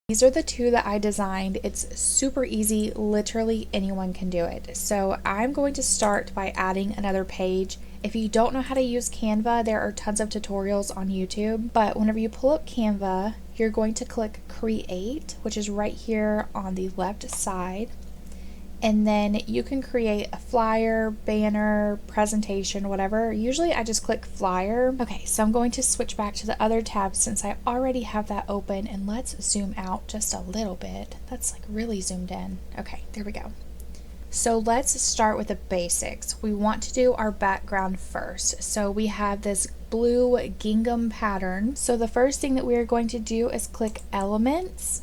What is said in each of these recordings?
These are the two that I designed. It's super easy, literally anyone can do it. So I'm going to start by adding another page. If you don't know how to use Canva, there are tons of tutorials on YouTube, but whenever you pull up Canva, you're going to click Create, which is right here on the left side. And then you can create a flyer, banner, presentation, whatever. Usually I just click flyer. Okay, so I'm going to switch back to the other tab since I already have that open, and let's zoom out just a little bit. That's like really zoomed in. Okay, there we go. So let's start with the basics. We want to do our background first. So we have this blue gingham pattern. So the first thing that we are going to do is click Elements.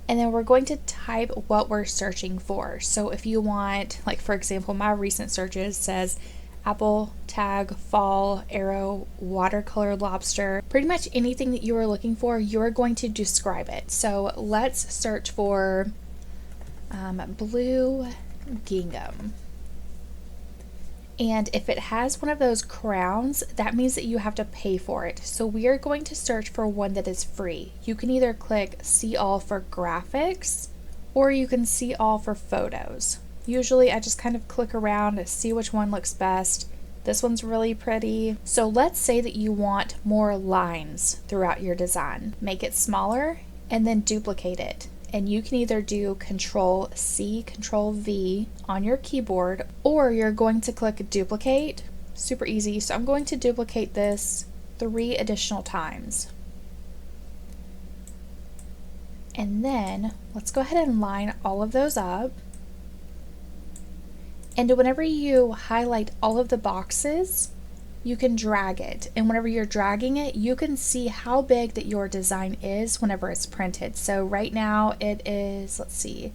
And then we're going to type what we're searching for. So if you want, like for example, my recent searches says apple, tag, fall, arrow, watercolor lobster, pretty much anything that you are looking for, you're going to describe it. So let's search for blue gingham. And if it has one of those crowns, that means that you have to pay for it. So we are going to search for one that is free. You can either click See All for graphics, or you can see all for photos. Usually I just kind of click around to see which one looks best. This one's really pretty. So let's say that you want more lines throughout your design. Make it smaller and then duplicate it. And you can either do Control C, Control V on your keyboard, or you're going to click Duplicate. Super easy. So I'm going to duplicate this 3 additional times. And then let's go ahead and line all of those up. And whenever you highlight all of the boxes, you can drag it, and whenever you're dragging it, you can see how big that your design is whenever it's printed. So right now it is, let's see,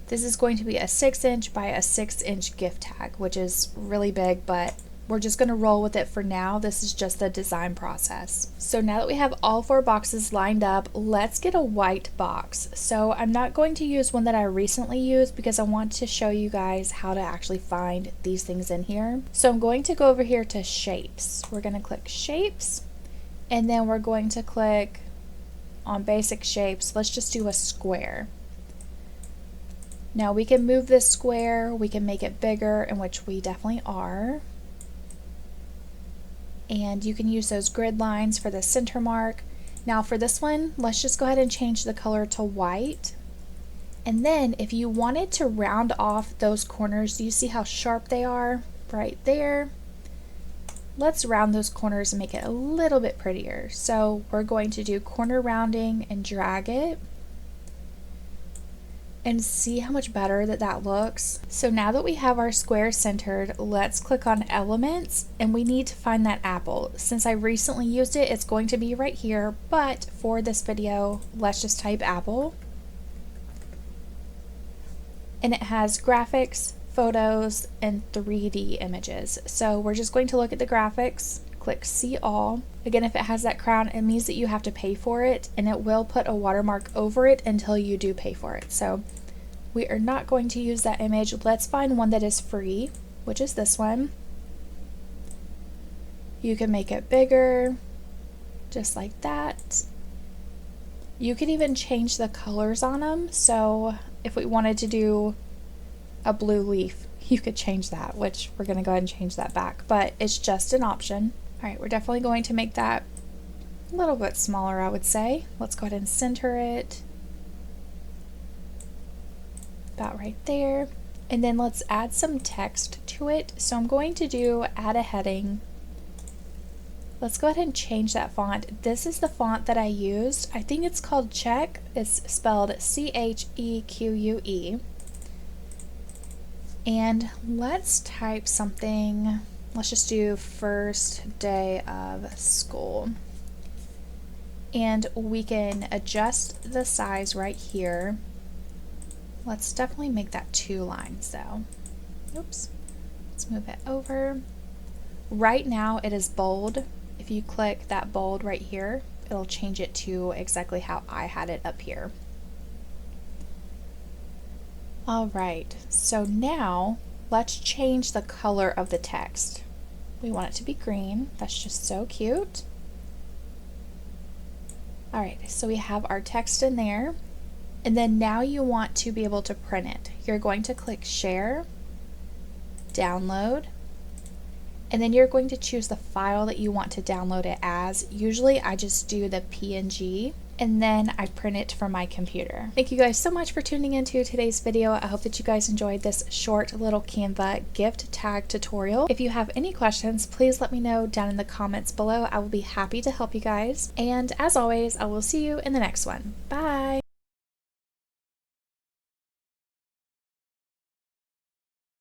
this is going to be a 6" by a 6" gift tag, which is really big, but we're just going to roll with it for now. This is just the design process. So now that we have all 4 boxes lined up, let's get a white box. So I'm not going to use one that I recently used because I want to show you guys how to actually find these things in here. So I'm going to go over here to Shapes. We're going to click Shapes, and then we're going to click on Basic Shapes. Let's just do a square. Now we can move this square, we can make it bigger, in which we definitely are. And you can use those grid lines for the center mark. Now for this one, let's just go ahead and change the color to white. And then if you wanted to round off those corners, do you see how sharp they are right there? Let's round those corners and make it a little bit prettier. So we're going to do corner rounding and drag it. And see how much better that looks. So now that we have our square centered, let's click on Elements, and we need to find that apple. Since I recently used it, it's going to be right here, but for this video, let's just type apple. And it has graphics, photos, and 3D images. So we're just going to look at the graphics, click See All. Again, if it has that crown, it means that you have to pay for it, and it will put a watermark over it until you do pay for it. So we are not going to use that image. Let's find one that is free, which is this one. You can make it bigger, just like that. You can even change the colors on them. So if we wanted to do a blue leaf, you could change that, which we're going to go ahead and change that back, but it's just an option. All right, we're definitely going to make that a little bit smaller, I would say. Let's go ahead and center it about right there. And then let's add some text to it. So I'm going to do add a heading. Let's go ahead and change that font. This is the font that I used. I think it's called Check. It's spelled CHEQUE. And let's type something. Let's just do first day of school. And we can adjust the size right here. Let's definitely make that 2 lines though. Oops. Let's move it over. Right now it is bold. If you click that bold right here, it'll change it to exactly how I had it up here. All right, so now let's change the color of the text. We want it to be green. That's just so cute. Alright, so we have our text in there, and then now you want to be able to print it. You're going to click Share, Download, and then you're going to choose the file that you want to download it as. Usually I just do the PNG, and then I print it from my computer. Thank you guys so much for tuning into today's video. I hope that you guys enjoyed this short little Canva gift tag tutorial. If you have any questions, please let me know down in the comments below. I will be happy to help you guys. And as always, I will see you in the next one. Bye!